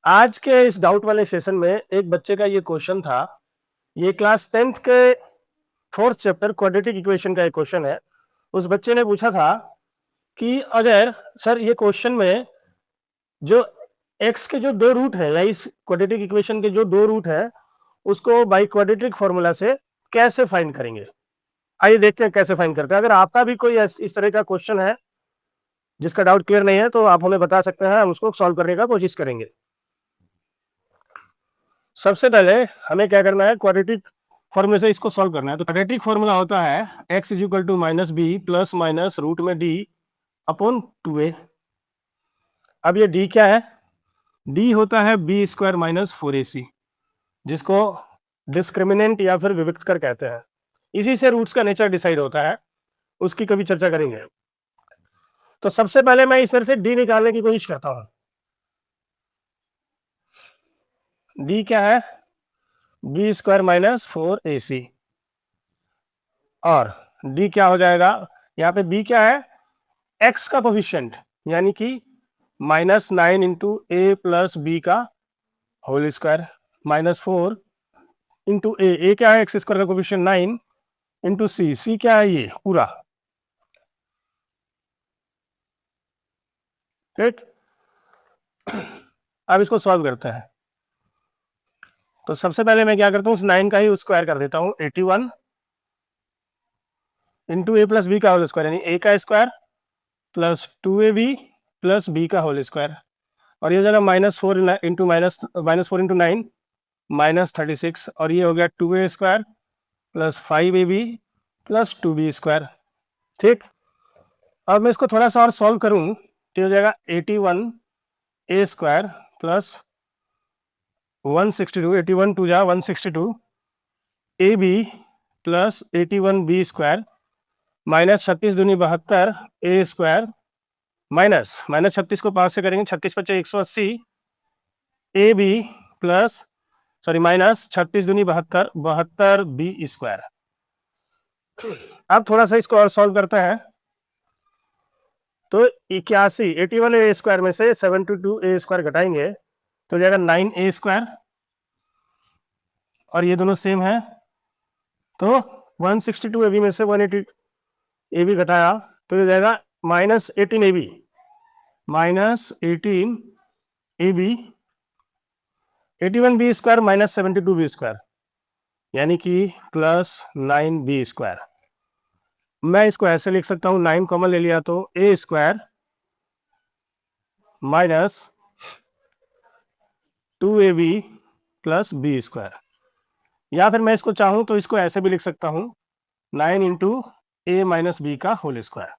आज के इस डाउट वाले सेशन में एक बच्चे का ये क्वेश्चन था। ये क्लास 10th के 4th चैप्टर क्वाड्रेटिक इक्वेशन का एक क्वेश्चन है। उस बच्चे ने पूछा था कि अगर सर ये क्वेश्चन में जो x के जो दो रूट है या इस क्वाड्रेटिक इक्वेशन के जो दो रूट है उसको बाई क्वाड्रेटिक फॉर्मूला से कैसे फाइंड करेंगे। आइए देखते हैं कैसे फाइंड करते हैं। अगर आपका भी कोई इस तरह का क्वेश्चन है जिसका डाउट क्लियर नहीं है तो आप हमें बता सकते हैं, हम उसको सॉल्व करने का कोशिश करेंगे। सबसे पहले हमें क्या करना है, क्वाड्रेटिक फॉर्मूले से इसको सॉल्व करना है। तो क्वाड्रेटिक फॉर्मूला होता है x is equal to minus B plus minus root में d अपॉन 2a। अब ये d क्या है, d होता है b स्क्वायर माइनस 4ac, जिसको डिस्क्रिमिनेंट या फिर विविक्त कर कहते हैं। इसी से रूट्स का नेचर डिसाइड होता है, उसकी कभी चर्चा करेंगे। तो सबसे पहले मैं इस तरह से d निकालने की कोशिश करता हूं। d क्या है, बी स्क्वायर माइनस 4ac, और d क्या हो जाएगा, यहाँ पे b क्या है, x का कोफिशिएंट यानी कि -9 इंटू ए प्लस बी का whole square minus 4 into A क्या है, एक्स स्क्वायर का कोफिशिएंट 9 इंटू सी क्या है, ये पूरा। ठीक, अब इसको सॉल्व करते हैं। तो सबसे पहले मैं क्या करता हूँ, उस 9 का ही स्क्वायर कर देता हूँ, 81 इंटू ए प्लस बी का होल स्क्वायर यानी ए का square plus 2ab plus B का होल स्क्वायर, और ये जगह -4 इंटू -4 इंटू 9 -36, और ये हो गया 2a square plus 5ab plus 2b square. ठीक, अब मैं इसको थोड़ा सा और सॉल्व करूं तो हो जाएगा 81 ए स्क्वायर प्लस 162, 81 टू जा 162 A B plus 81 B square minus 36 दूनी 72 ए स्क्वायर माइनस 36 को 5 से करेंगे, 36 बचे 180 ए बी प्लस माइनस 36 दूनी 72 बी स्क्वायर। अब थोड़ा सा इसको और सॉल्व करते हैं। तो 81 ए स्क्वायर में से 72 ए स्क्वायर घटाएंगे तो हो जाएगा 9 ए स्क्वायर, और ये दोनों सेम है तो 162 ए बी में से 180 ए बी घटाया तो हो जाएगा -18 A B, -18 A B 81 B square minus 72 B square यानी कि +9 बी स्क्वायर। मैं इसको ऐसे लिख सकता हूँ, 9 कॉमन ले लिया तो A square minus 2ab plus B square, या फिर मैं इसको चाहूँ तो इसको ऐसे भी लिख सकता हूँ, 9 इंटू ए माइनस बी का होल स्क्वायर।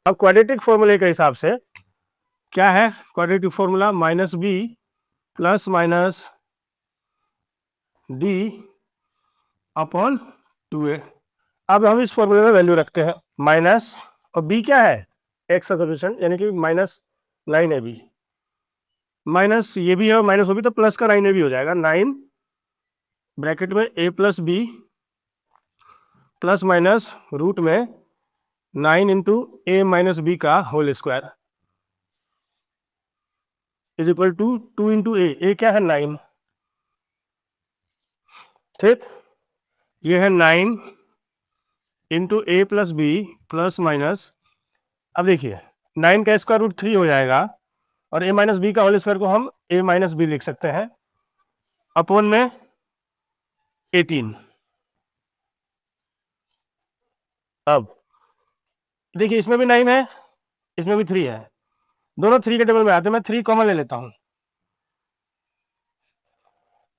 अब क्वाड्रेटिक फॉर्मूले के हिसाब से क्या है, quadratic formula minus B plus minus D upon 2a। अब हम इस फॉर्मूले में वैल्यू रखते हैं माइनस, और b क्या है, x का कोफिशिएंट यानी कि -9 ab, माइनस ये भी है और माइनस वो भी, तो प्लस का 9 ab हो जाएगा, 9 ब्रैकेट में a plus B plus minus root में 9 इंटू ए माइनस बी का whole square is equal to 2 into A क्या है 9। ठीक, ये है 9 into A plus B plus minus, अब देखिए 9 का स्क्वायर रूट 3 हो जाएगा, और ए माइनस बी का होल स्क्वायर को हम ए माइनस बी लिख सकते हैं अपॉन में 18। अब देखिए इसमें भी 9 है, इसमें भी 3 है, दोनों 3 के टेबल में आते हैं। मैं 3 कॉमन ले लेता हूं,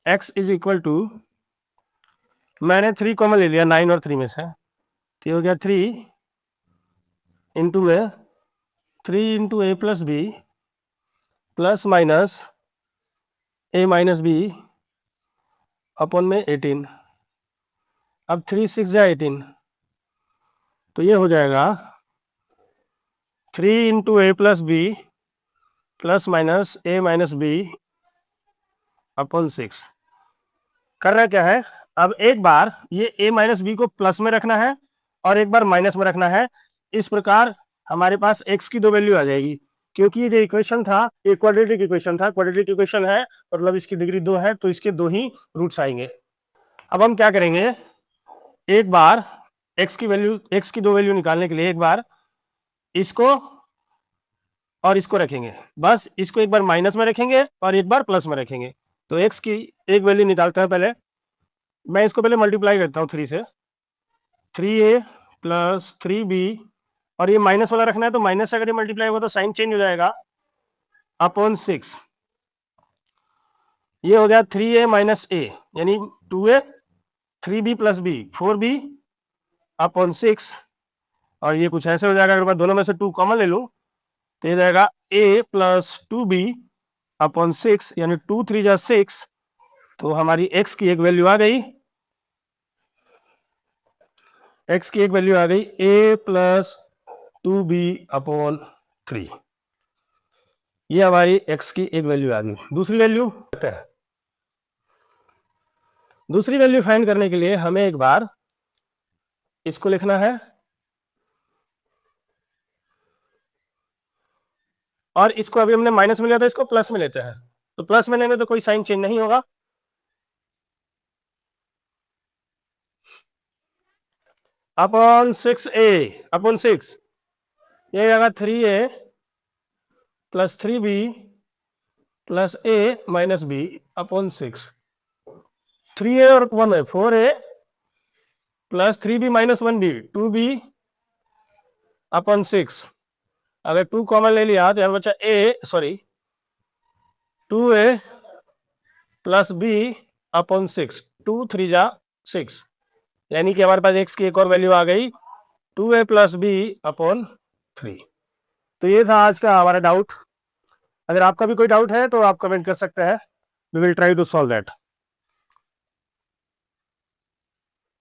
x इज इक्वल टू, मैंने 3 कॉमन ले लिया 9 और 3 में से, तो हो गया 3 इंटू में 3 into A plus B plus minus A minus B upon में 18। अब 3 6 जा 18, तो ये हो जाएगा 3 into A plus B plus minus A minus B upon 6। करना क्या है, अब एक बार ये ए माइनस बी को प्लस में रखना है और एक बार माइनस में रखना है। इस प्रकार हमारे पास x की दो वैल्यू आ जाएगी, क्योंकि ये इक्वेशन था, ये क्वाड्रेटिक इक्वेशन था, क्वाड्रेटिक इक्वेशन है मतलब इसकी डिग्री 2 है, तो इसके 2 ही रूट्स आएंगे। अब हम क्या करेंगे, एक बार x की 2 वैल्यू निकालने के लिए एक बार इसको और इसको रखेंगे, बस इसको एक बार माइनस में रखेंगे और एक बार प्लस में रखेंगे। तो x की एक वैल्यू निकालते हैं, पहले मैं इसको पहले मल्टीप्लाई करता हूँ 3 से, 3a प्लस 3b, और ये माइनस वाला रखना है, तो माइनस से अगर ये मल्टीप्लाई होगा तो साइन चेंज हो जाएगा, अपॉन 6। ये हो गया 3a माइनस a, यानी 2a, 3b plus b 4b upon 6, और ये कुछ ऐसे हो जाएगा, अगर मैं दोनों में से 2 कॉमन ले लूँ तो ये जाएगा a प्लस 2b अपॉन 6, यानी 2 3 जा 6, तो हमारी x की एक वैल्यू आ गई, x की एक वैल्यू आ गई a प्लस 2b अपॉन 3। ये हमारी x की एक वैल्यू आ गई। दूसरी वैल्यू फाइंड करने के लिए हमें एक बार इसको लिखना है, और इसको अभी हमने माइनस में लिया था, इसको प्लस में लेते हैं, तो प्लस में लेंगे तो कोई साइन चेंज नहीं होगा, अपॉन 6a अपॉन 6, ये जाएगा 3a plus 3b plus a minus b upon 6। 3a और 1 है 4a plus 3b minus 1b 2b upon 6। अगर 2 कॉमन ले लिया तो यहाँ बचा 2a प्लस b अपॉन 6, 2 3 जा 6, यानी कि हमारे पास x की एक और वैल्यू आ गई 2a प्लस b अपॉन 3। तो ये था आज का हमारा डाउट। अगर आपका भी कोई डाउट है तो आप कमेंट कर सकते हैं, we will try to solve that.